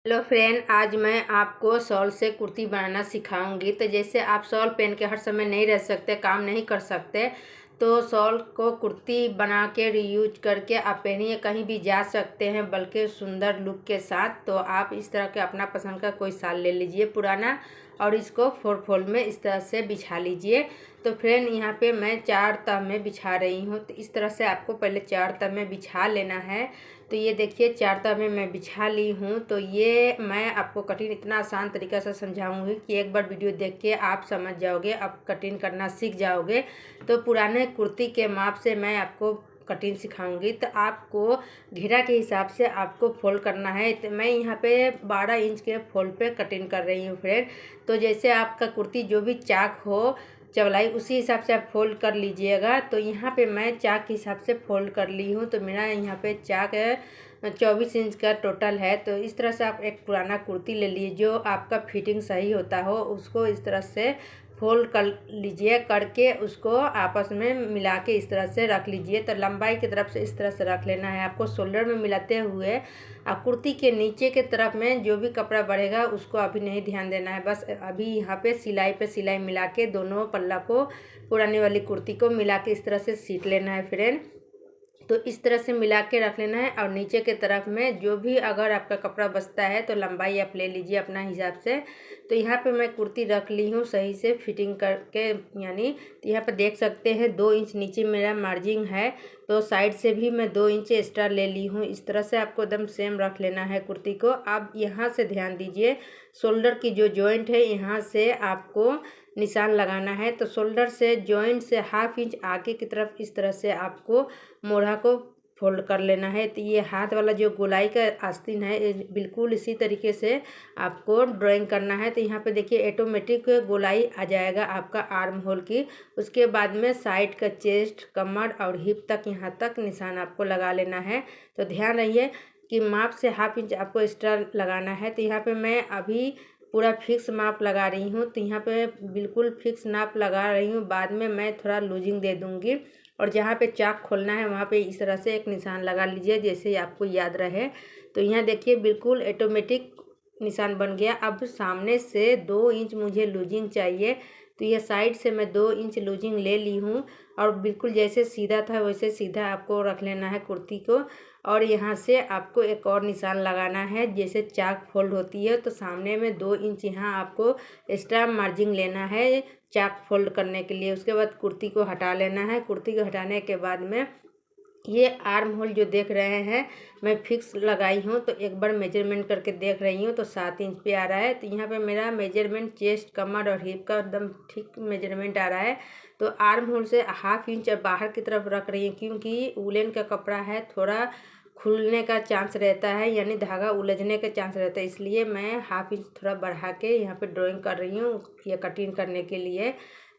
Hello friend, आज मैं आपको शॉल से कुर्ती बनाना सिखाऊंगी। तो जैसे आप शॉल पहन के हर समय नहीं रह सकते, काम नहीं कर सकते, तो शॉल को कुर्ती बना के रीयूज करके आप पहनिए, कहीं भी जा सकते हैं, बल्कि सुंदर लुक के साथ। तो आप इस तरह के अपना पसंद का कोई शाल ले लीजिए पुराना, और इसको फोल्ड में इस तरह से बिछा लीजिए। तो फ्रेंड, यहाँ पे मैं 4 तह में बिछा रही हूँ। तो इस तरह से आपको पहले 4 तह में बिछा लेना है। तो ये देखिए 4 तह में मैं बिछा ली हूँ। तो ये मैं आपको कटिंग इतना आसान तरीक़ा से समझाऊंगी कि एक बार वीडियो देख के आप समझ जाओगे, आप कटिंग करना सीख जाओगे। तो पुराने कुर्ती के माप से मैं आपको कटिंग सिखाऊंगी। तो आपको घेरा के हिसाब से आपको फोल्ड करना है। तो मैं यहाँ पे 12 इंच के फोल्ड पे कटिंग कर रही हूँ फ्रेंड। तो जैसे आपका कुर्ती जो भी चाक हो चौड़ाई, उसी हिसाब से आप फोल्ड कर लीजिएगा। तो यहाँ पे मैं चाक के हिसाब से फोल्ड कर ली हूँ। तो मेरा यहाँ पे चाक 24 इंच का टोटल है। तो इस तरह से आप एक पुराना कुर्ती ले लीजिए, जो आपका फिटिंग सही होता हो, उसको इस तरह से फोल्ड कर लीजिए। करके उसको आपस में मिला के इस तरह से रख लीजिए। तो लंबाई की तरफ से इस तरह से रख लेना है आपको, शोल्डर में मिलाते हुए। कुर्ती के नीचे के तरफ में जो भी कपड़ा बढ़ेगा उसको अभी नहीं ध्यान देना है। बस अभी यहाँ पे सिलाई मिला के दोनों पल्ला को, पुरानी वाली कुर्ती को मिला के इस तरह से सीट लेना है फ्रेंड। तो इस तरह से मिला के रख लेना है। और नीचे के तरफ में जो भी अगर आपका कपड़ा बचता है तो लंबाई आप ले लीजिए अपना हिसाब से। तो यहाँ पे मैं कुर्ती रख ली हूँ सही से फिटिंग करके, यानी यहाँ पे देख सकते हैं 2 इंच नीचे मेरा मार्जिन है। तो साइड से भी मैं 2 इंच एक्स्ट्रा ले ली हूँ। इस तरह से आपको एकदम सेम रख लेना है कुर्ती को। आप यहाँ से ध्यान दीजिए, शोल्डर की जो जॉइंट है यहाँ से आपको निशान लगाना है। तो शोल्डर से जॉइंट से ½ इंच आगे की तरफ इस तरह से आपको मोढ़ा को फोल्ड कर लेना है। तो ये हाथ वाला जो गोलाई का आस्तीन है, बिल्कुल इसी तरीके से आपको ड्राइंग करना है। तो यहाँ पे देखिए ऑटोमेटिक गोलाई आ जाएगा आपका आर्म होल की। उसके बाद में साइड का चेस्ट, कमर और हिप तक यहाँ तक निशान आपको लगा लेना है। तो ध्यान रहिए कि माप से ½ इंच आपको एक्स्ट्रा लगाना है। तो यहाँ पे मैं अभी पूरा फिक्स माप लगा रही हूँ। तो यहाँ पे बिल्कुल फिक्स नाप लगा रही हूँ, बाद में मैं थोड़ा लूजिंग दे दूँगी। और जहाँ पे चाक खोलना है वहाँ पे इस तरह से एक निशान लगा लीजिए, जैसे आपको याद रहे। तो यहाँ देखिए बिल्कुल ऑटोमेटिक निशान बन गया। अब सामने से 2 इंच मुझे लूजिंग चाहिए। तो ये साइड से मैं 2 इंच लूजिंग ले ली हूँ। और बिल्कुल जैसे सीधा था वैसे सीधा आपको रख लेना है कुर्ती को। और यहाँ से आपको एक और निशान लगाना है, जैसे चाक फोल्ड होती है। तो सामने में 2 इंच यहाँ आपको एक्स्ट्रा मार्जिन लेना है चाक फोल्ड करने के लिए। उसके बाद कुर्ती को हटा लेना है। कुर्ती को हटाने के बाद में ये आर्म होल जो देख रहे हैं मैं फिक्स लगाई हूँ। तो एक बार मेजरमेंट करके देख रही हूँ तो 7 इंच पे आ रहा है। तो यहाँ पे मेरा मेजरमेंट चेस्ट, कमर और हिप का एकदम ठीक मेजरमेंट आ रहा है। तो आर्म होल से ½ इंच और बाहर की तरफ रख रही हूँ, क्योंकि वूलन का कपड़ा है, थोड़ा खुलने का चांस रहता है, यानी धागा उलझने का चांस रहता है। इसलिए मैं ½ इंच थोड़ा बढ़ा के यहाँ पे ड्राइंग कर रही हूँ ये कटिंग करने के लिए।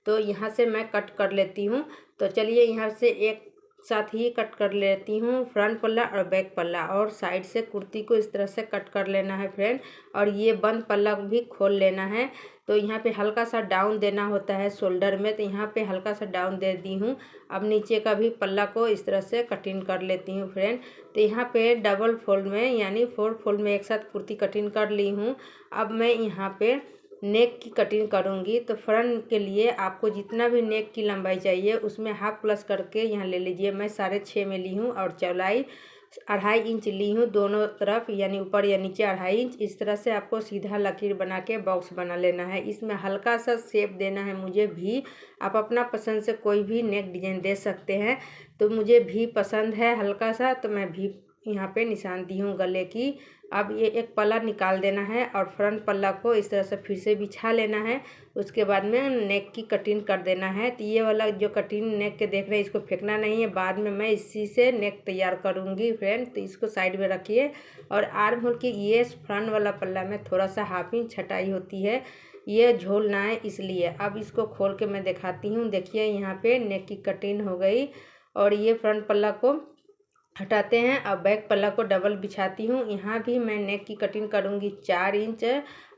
तो यहाँ से मैं कट कर लेती हूँ। तो चलिए यहाँ से एक साथ ही कट कर लेती हूँ, फ्रंट पल्ला और बैक पल्ला। और साइड से कुर्ती को इस तरह से कट कर लेना है फ्रेंड। और ये बंद पल्ला भी खोल लेना है। तो यहाँ पे हल्का सा डाउन देना होता है शोल्डर में, तो यहाँ पे हल्का सा डाउन दे दी हूँ। अब नीचे का भी पल्ला को इस तरह से कटिंग कर लेती हूँ फ्रेंड। तो यहाँ पे डबल फोल्ड में, यानी 4 फोल्ड में एक साथ कुर्ती कटिंग कर ली हूँ। अब मैं यहाँ पे नेक की कटिंग करूँगी। तो फ्रंट के लिए आपको जितना भी नेक की लंबाई चाहिए उसमें हाफ प्लस करके यहाँ ले लीजिए। मैं 6.5 में ली हूँ और चौड़ाई 2.5 इंच ली हूँ दोनों तरफ, यानी ऊपर या नीचे 2.5 इंच। इस तरह से आपको सीधा लकीर बना के बॉक्स बना लेना है। इसमें हल्का सा शेप देना है मुझे भी। आप अपना पसंद से कोई भी नेक डिजाइन दे सकते हैं। तो मुझे भी पसंद है हल्का सा, तो मैं भी यहाँ पे निशान दी हूँ गले की। अब ये एक पल्ला निकाल देना है और फ्रंट पल्ला को इस तरह से फिर से बिछा लेना है। उसके बाद में नेक की कटिंग कर देना है। तो ये वाला जो कटिंग नेक के देख रहे हैं इसको फेंकना नहीं है, बाद में मैं इसी से नेक तैयार करूँगी फ्रेंड। तो इसको साइड में रखिए। और आर्म होल की ये फ्रंट वाला पल्ला में थोड़ा सा ½ इंच छटाई होती है, ये झोल ना है इसलिए। अब इसको खोल के मैं दिखाती हूँ। देखिए यहाँ पे नेक की कटिंग हो गई। और ये फ्रंट पल्ला को हटाते हैं। अब बैक पल्ला को डबल बिछाती हूँ। यहाँ भी मैं नेक की कटिंग करूँगी 4 इंच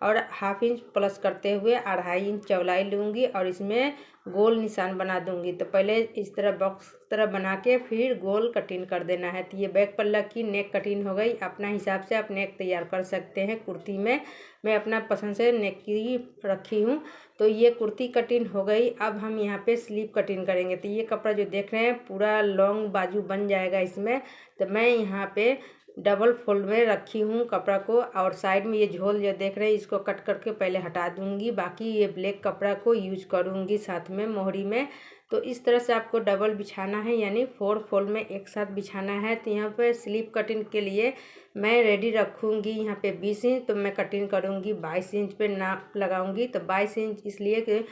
और ½ इंच प्लस करते हुए 2.5 इंच चौड़ाई लूँगी। और इसमें गोल निशान बना दूंगी। तो पहले इस तरह बॉक्स तरह बना के फिर गोल कटिंग कर देना है। तो ये बैक पल्ला की नेक कटिंग हो गई। अपना हिसाब से आप नेक तैयार कर सकते हैं कुर्ती में। मैं अपना पसंद से नेक की रखी हूँ। तो ये कुर्ती कटिंग हो गई। अब हम यहाँ पे स्लीव कटिंग करेंगे। तो ये कपड़ा जो देख रहे हैं पूरा लॉन्ग बाजू बन जाएगा इसमें। तो मैं यहाँ पे डबल फोल्ड में रखी हूँ कपड़ा को, और साइड में ये झोल जो देख रहे हैं इसको कट करके पहले हटा दूंगी। बाकी ये ब्लैक कपड़ा को यूज करूँगी साथ में मोहरी में। तो इस तरह से आपको डबल बिछाना है, यानी 4 फोल्ड में एक साथ बिछाना है। तो यहाँ पे स्लीव कटिंग के लिए मैं रेडी रखूँगी यहाँ पे 20 इंच। तो मैं कटिंग करूँगी 22 इंच पे नाप लगाऊँगी। तो 22 इंच इसलिए कि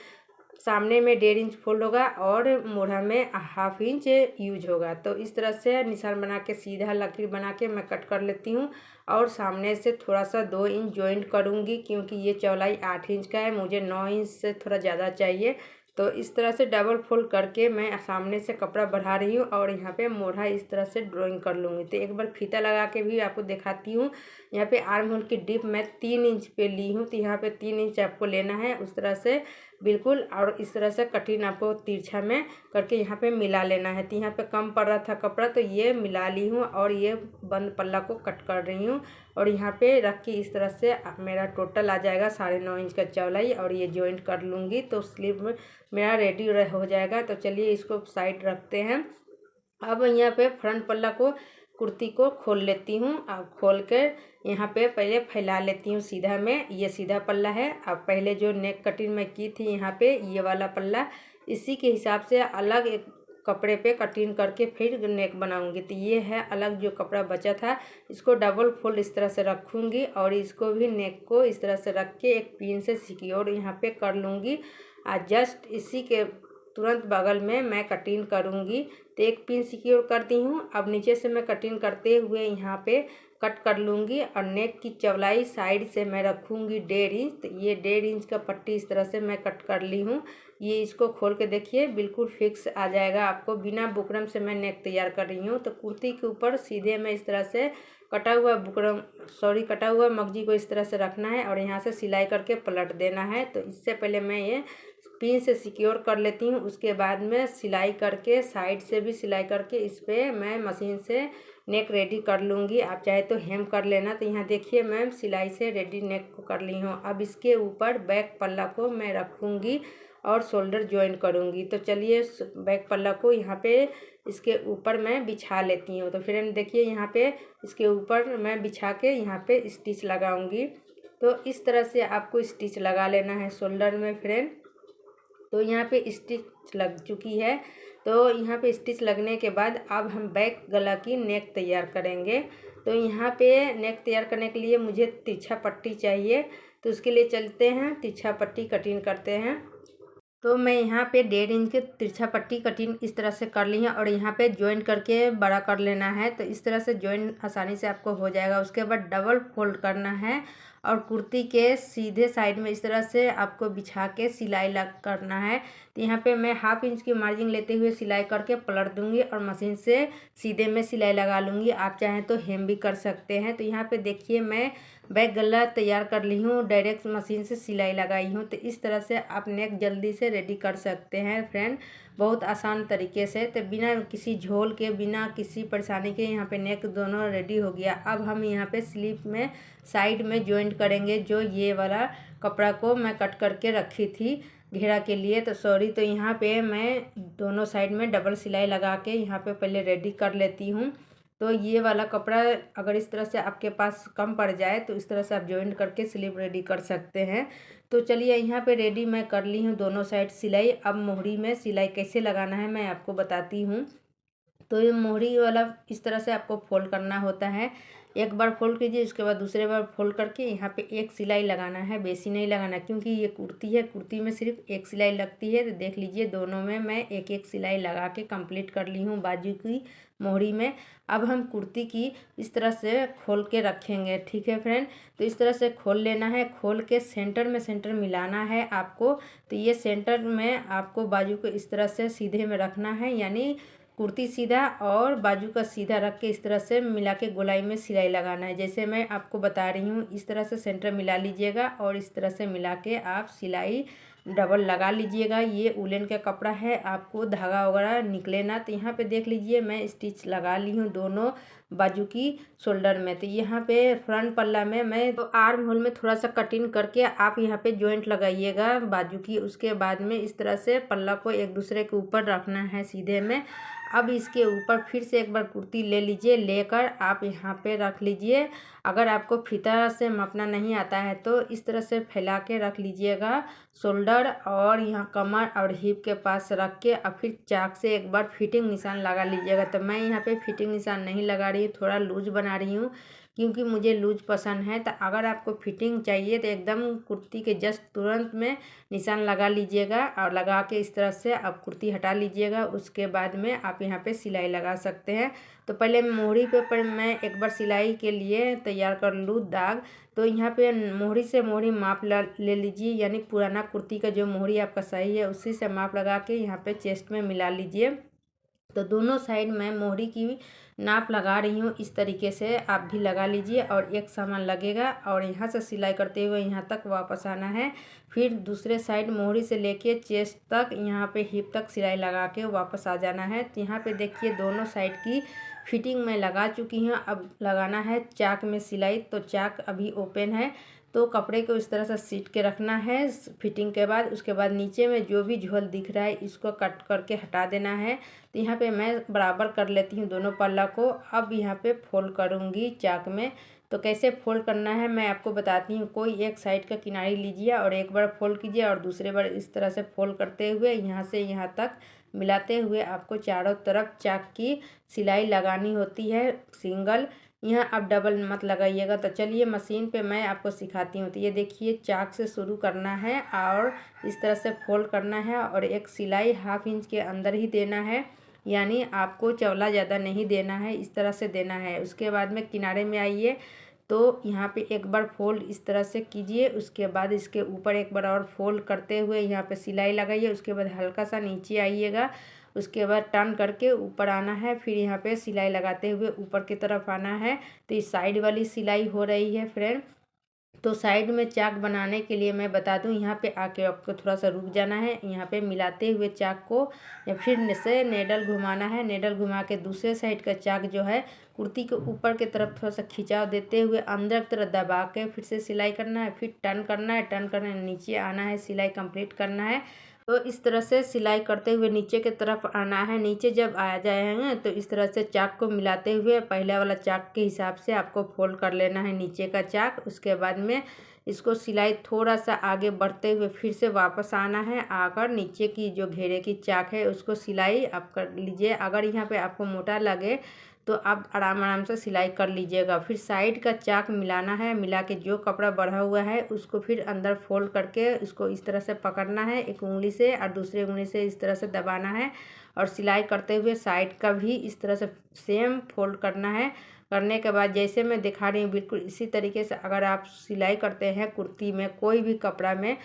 सामने में 1.5 इंच फोल्ड होगा और मोढ़ा में 1/2 इंच यूज होगा। तो इस तरह से निशान बना के सीधा लकीर बना के मैं कट कर लेती हूँ। और सामने से थोड़ा सा 2 इंच जॉइंट करूँगी, क्योंकि ये चौड़ाई 8 इंच का है, मुझे 9 इंच से थोड़ा ज़्यादा चाहिए। तो इस तरह से डबल फोल्ड करके मैं सामने से कपड़ा बढ़ा रही हूँ और यहाँ पे मोढ़ा इस तरह से ड्राइंग कर लूँगी। तो एक बार फीता लगा के भी आपको दिखाती हूँ। यहाँ पे आर्म होल की डिप मैं 3 इंच पे ली हूँ। तो यहाँ पे 3 इंच आपको लेना है उस तरह से बिल्कुल, और इस तरह से कटिंग आपको तिरछा में करके यहाँ पे मिला लेना है। तो यहाँ पे कम पड़ रहा था कपड़ा, तो ये मिला ली हूँ और ये बंद पल्ला को कट कर रही हूँ। और यहाँ पे रख के इस तरह से मेरा टोटल आ जाएगा 9.5 इंच का चौड़ाई, और ये जॉइंट कर लूँगी तो स्लीव में मेरा रेडी हो जाएगा। तो चलिए इसको साइड रखते हैं। अब यहाँ पे फ्रंट पल्ला को कुर्ती को खोल लेती हूँ। अब खोल कर यहाँ पे पहले फैला लेती हूँ सीधा में। ये सीधा पल्ला है। अब पहले जो नेक कटिंग मैं की थी यहाँ पे ये वाला पल्ला, इसी के हिसाब से अलग एक कपड़े पे कटिंग करके फिर नेक बनाऊंगी। तो ये है अलग जो कपड़ा बचा था, इसको डबल फोल्ड इस तरह से रखूँगी और इसको भी नेक को इस तरह से रख के एक पिन से सिक्योर यहाँ पे कर लूँगी। जस्ट इसी के तुरंत बगल में मैं कटिंग करूँगी। तो एक पिन सिक्योर कर दी हूँ। अब नीचे से मैं कटिंग करते हुए यहाँ पे कट कर लूँगी और नेक की चौड़ाई साइड से मैं रखूँगी 1.5 इंच। तो ये 1.5 इंच का पट्टी इस तरह से मैं कट कर ली हूँ। ये इसको खोल के देखिए बिल्कुल फिक्स आ जाएगा आपको। बिना बुकरम से मैं नेक तैयार कर रही हूँ। तो कुर्ती के ऊपर सीधे मैं इस तरह से कटा हुआ मगजी को इस तरह से रखना है और यहाँ से सिलाई करके पलट देना है। तो इससे पहले मैं ये पिन से सिक्योर कर लेती हूँ। उसके बाद में सिलाई करके साइड से भी सिलाई करके इस पर मैं मशीन से नेक रेडी कर लूँगी। आप चाहे तो हेम कर लेना। तो यहाँ देखिए मैं सिलाई से रेडी नेक को कर ली हूँ। अब इसके ऊपर बैक पल्ला को मैं रखूँगी और शोल्डर ज्वाइन करूँगी। तो चलिए बैक पल्ला को यहाँ पे इसके ऊपर मैं बिछा लेती हूँ। तो फ्रेंड देखिए यहाँ पे इसके ऊपर मैं बिछा के यहाँ पे स्टिच लगाऊँगी। तो इस तरह से आपको स्टिच लगा लेना है शोल्डर में फ्रेंड। तो यहाँ पे स्टिच लग चुकी है। तो यहाँ पे स्टिच लगने के बाद अब हम बैक गला की नेक तैयार करेंगे। तो यहाँ पे नेक तैयार करने के लिए मुझे तिरछा पट्टी चाहिए। तो उसके लिए चलते हैं तिरछा पट्टी कटिंग करते हैं। तो मैं यहाँ पे 1.5 इंच के तिरछा पट्टी कटिंग इस तरह से कर ली है और यहाँ पे जॉइंट करके बड़ा कर लेना है। तो इस तरह से जॉइंट आसानी से आपको हो जाएगा। उसके बाद डबल फोल्ड करना है और कुर्ती के सीधे साइड में इस तरह से आपको बिछा के सिलाई लग करना है। तो यहाँ पे मैं 1/2 इंच की मार्जिन लेते हुए सिलाई करके पलट दूंगी और मशीन से सीधे में सिलाई लगा लूँगी। आप चाहें तो हेम भी कर सकते हैं। तो यहाँ पे देखिए मैं बैक गला तैयार कर ली हूँ, डायरेक्ट मशीन से सिलाई लगाई हूँ। तो इस तरह से आप नेक जल्दी से रेडी कर सकते हैं फ्रेंड, बहुत आसान तरीके से। तो बिना किसी झोल के, बिना किसी परेशानी के यहाँ पे नेक दोनों रेडी हो गया। अब हम यहाँ पे स्लीव में साइड में जॉइंट करेंगे, जो ये वाला कपड़ा को मैं कट करके रखी थी घेरा के लिए। तो सॉरी, तो यहाँ पे मैं दोनों साइड में डबल सिलाई लगा के यहाँ पे पहले रेडी कर लेती हूँ। तो ये वाला कपड़ा अगर इस तरह से आपके पास कम पड़ जाए तो इस तरह से आप जॉइंट करके स्लीव रेडी कर सकते हैं। तो चलिए यहाँ पे रेडी मैं कर ली हूँ दोनों साइड सिलाई। अब मोहरी में सिलाई कैसे लगाना है मैं आपको बताती हूँ। तो ये मोहरी वाला इस तरह से आपको फोल्ड करना होता है। एक बार फोल्ड कीजिए, उसके बाद दूसरे बार फोल्ड करके यहाँ पे एक सिलाई लगाना है, बेसी नहीं लगाना, क्योंकि ये कुर्ती है, कुर्ती में सिर्फ एक सिलाई लगती है। तो देख लीजिए दोनों में मैं एक एक सिलाई लगा के कंप्लीट कर ली हूँ बाजू की मोहरी में। अब हम कुर्ती की इस तरह से खोल के रखेंगे, ठीक है फ्रेंड। तो इस तरह से खोल लेना है, खोल के सेंटर में सेंटर मिलाना है आपको। तो ये सेंटर में आपको बाजू को इस तरह से सीधे में रखना है, यानी कुर्ती सीधा और बाजू का सीधा रख के इस तरह से मिला के गोलाई में सिलाई लगाना है। जैसे मैं आपको बता रही हूँ इस तरह से सेंटर मिला लीजिएगा और इस तरह से मिला के आप सिलाई डबल लगा लीजिएगा। ये उलन का कपड़ा है, आपको धागा वगैरह निकले ना। तो यहाँ पे देख लीजिए मैं स्टिच लगा ली हूँ दोनों बाजू की शोल्डर में। तो यहाँ पे फ्रंट पल्ला में मैं तो आर्म होल में थोड़ा सा कटिंग करके आप यहाँ पे जॉइंट लगाइएगा बाजू की। उसके बाद में इस तरह से पल्ला को एक दूसरे के ऊपर रखना है सीधे में। अब इसके ऊपर फिर से एक बार कुर्ती ले लीजिए, लेकर आप यहाँ पे रख लीजिए। अगर आपको फीता से मापना नहीं आता है तो इस तरह से फैला के रख लीजिएगा शोल्डर और यहाँ कमर और हिप के पास रख के। अब फिर चाक से एक बार फिटिंग निशान लगा लीजिएगा। तो मैं यहाँ पे फिटिंग निशान नहीं लगा रही हूँ, थोड़ा लूज बना रही हूँ क्योंकि मुझे लूज पसंद है। तो अगर आपको फिटिंग चाहिए तो एकदम कुर्ती के जस्ट तुरंत में निशान लगा लीजिएगा और लगा के इस तरह से आप कुर्ती हटा लीजिएगा। उसके बाद में आप यहाँ पे सिलाई लगा सकते हैं। तो पहले मोहरी पे मैं एक बार सिलाई के लिए तैयार कर लूँ दाग। तो यहाँ पे मोहरी से मोहरी माप ले लीजिए, यानी पुराना कुर्ती का जो मोहरी आपका सही है उसी से माप लगा के यहाँ पे चेस्ट में मिला लीजिए। तो दोनों साइड मैं मोहरी की नाप लगा रही हूँ, इस तरीके से आप भी लगा लीजिए और एक समान लगेगा। और यहाँ से सिलाई करते हुए यहाँ तक वापस आना है। फिर दूसरे साइड मोहरी से लेके चेस्ट तक यहाँ पे हिप तक सिलाई लगा के वापस आ जाना है। तो यहाँ पे देखिए दोनों साइड की फिटिंग मैं लगा चुकी हूँ। अब लगाना है चाक में सिलाई। तो चाक अभी ओपन है तो कपड़े को इस तरह से सीट के रखना है फिटिंग के बाद। उसके बाद नीचे में जो भी झोल दिख रहा है इसको कट करके हटा देना है। तो यहाँ पे मैं बराबर कर लेती हूँ दोनों पल्ला को। अब यहाँ पे फोल्ड करूँगी चाक में। तो कैसे फोल्ड करना है मैं आपको बताती हूँ। कोई एक साइड का किनारी लीजिए और एक बार फोल्ड कीजिए और दूसरे बार इस तरह से फोल्ड करते हुए यहाँ से यहाँ तक मिलाते हुए आपको चारों तरफ चाक की सिलाई लगानी होती है सिंगल। यहाँ आप डबल मत लगाइएगा। तो चलिए मशीन पे मैं आपको सिखाती हूँ। तो ये देखिए चाक से शुरू करना है और इस तरह से फोल्ड करना है और एक सिलाई 1/2 इंच के अंदर ही देना है, यानी आपको चौला ज़्यादा नहीं देना है, इस तरह से देना है। उसके बाद में किनारे में आइए तो यहाँ पे एक बार फोल्ड इस तरह से कीजिए। उसके बाद इसके ऊपर एक बार और फोल्ड करते हुए यहाँ पे सिलाई लगाइए। उसके बाद हल्का सा नीचे आइएगा। उसके बाद टर्न करके ऊपर आना है। फिर यहाँ पे सिलाई लगाते हुए ऊपर की तरफ आना है। तो इस साइड वाली सिलाई हो रही है फ्रेंड। तो साइड में चाक बनाने के लिए मैं बता दूं, यहाँ पे आके आपको थोड़ा सा रुक जाना है। यहाँ पे मिलाते हुए चाक को या फिर से नेडल घुमाना है। नेडल घुमा के दूसरे साइड का चाक जो है कुर्ती के ऊपर की तरफ थोड़ा सा खिंचाव देते हुए अंदर की तरफ दबा के फिर से सिलाई करना है। फिर टर्न करना है, टर्न करने नीचे आना है, सिलाई कंप्लीट करना है। तो इस तरह से सिलाई करते हुए नीचे की तरफ आना है। नीचे जब आ जाएंगे तो इस तरह से चाक को मिलाते हुए पहले वाला चाक के हिसाब से आपको फोल्ड कर लेना है नीचे का चाक। उसके बाद में इसको सिलाई थोड़ा सा आगे बढ़ते हुए फिर से वापस आना है। आकर नीचे की जो घेरे की चाक है उसको सिलाई आप कर लीजिए। अगर यहाँ पे आपको मोटा लगे तो आप आराम आराम से सिलाई कर लीजिएगा। फिर साइड का चाक मिलाना है। मिला के जो कपड़ा बढ़ा हुआ है उसको फिर अंदर फोल्ड करके इसको इस तरह से पकड़ना है एक उंगली से और दूसरी उंगली से इस तरह से दबाना है और सिलाई करते हुए साइड का भी इस तरह से सेम फोल्ड करना है। करने के बाद जैसे मैं दिखा रही हूँ बिल्कुल इसी तरीके से अगर आप सिलाई करते हैं कुर्ती में कोई भी कपड़ा में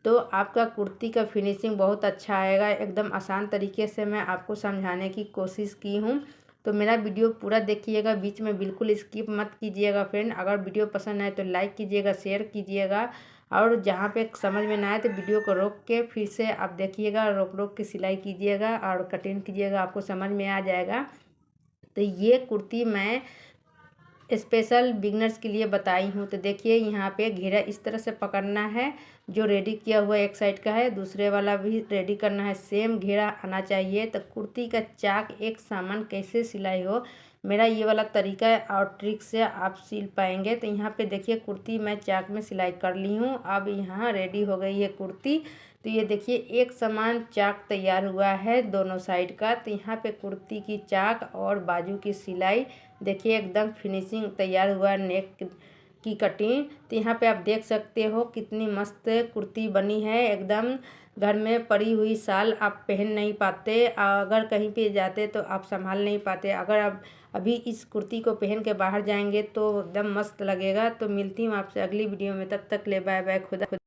तो आपका कुर्ती का फिनिशिंग बहुत अच्छा आएगा। एकदम आसान तरीके से मैं आपको समझाने की कोशिश की हूँ। तो मेरा वीडियो पूरा देखिएगा, बीच में बिल्कुल स्किप मत कीजिएगा फ्रेंड। अगर वीडियो पसंद आए तो लाइक कीजिएगा, शेयर कीजिएगा और जहाँ पे समझ में ना आए तो वीडियो को रोक के फिर से आप देखिएगा, रोक रोक के सिलाई कीजिएगा और कटिंग कीजिएगा, आपको समझ में आ जाएगा। तो ये कुर्ती मैं स्पेशल बिगनर्स के लिए बताई हूँ। तो देखिए यहाँ पे घेरा इस तरह से पकड़ना है। जो रेडी किया हुआ एक साइड का है दूसरे वाला भी रेडी करना है, सेम घेरा आना चाहिए। तो कुर्ती का चाक एक सामान कैसे सिलाई हो मेरा ये वाला तरीका और ट्रिक से आप सिल पाएंगे। तो यहाँ पे देखिए कुर्ती मैं चाक में सिलाई कर ली हूँ। अब यहाँ रेडी हो गई है कुर्ती। तो ये देखिए एक समान चाक तैयार हुआ है दोनों साइड का। तो यहाँ पे कुर्ती की चाक और बाजू की सिलाई देखिए एकदम फिनिशिंग तैयार हुआ। नेक की कटिंग तो यहाँ पे आप देख सकते हो कितनी मस्त कुर्ती बनी है। एकदम घर में पड़ी हुई साल आप पहन नहीं पाते, अगर कहीं पे जाते तो आप संभाल नहीं पाते। अगर आप अभी इस कुर्ती को पहन के बाहर जाएंगे तो एकदम मस्त लगेगा। तो मिलती हूँ आपसे अगली वीडियो में, तब तक ले बाय बाय, खुदा।